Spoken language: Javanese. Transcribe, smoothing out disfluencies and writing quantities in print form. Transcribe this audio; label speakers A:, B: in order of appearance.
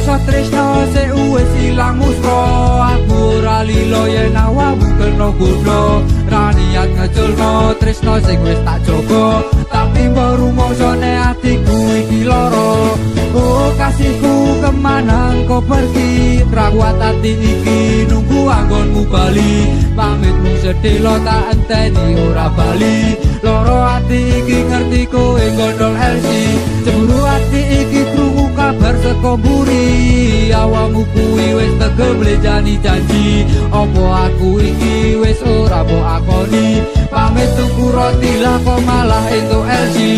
A: rasa tresno sik wis ilang musra aku ora lilo yen awakmu kena godha ra niat ngeculno tresno sing wis tak jaga tapi mbok rumongsone atiku iki lara oh kasihku kemana engkau pergi rakwat ati iki nunggu anggonmu bali pamitmu sedih lo tak enteni ora bali loro ati iki ngerti kowe gondol Elsi cemburu ati iki krungu kabar saka mburi awakmu kuwi wis tegel mlejani janji opo aku iki wis ora mbok akoni pamit tuku roti lah kok malah entuk Elsi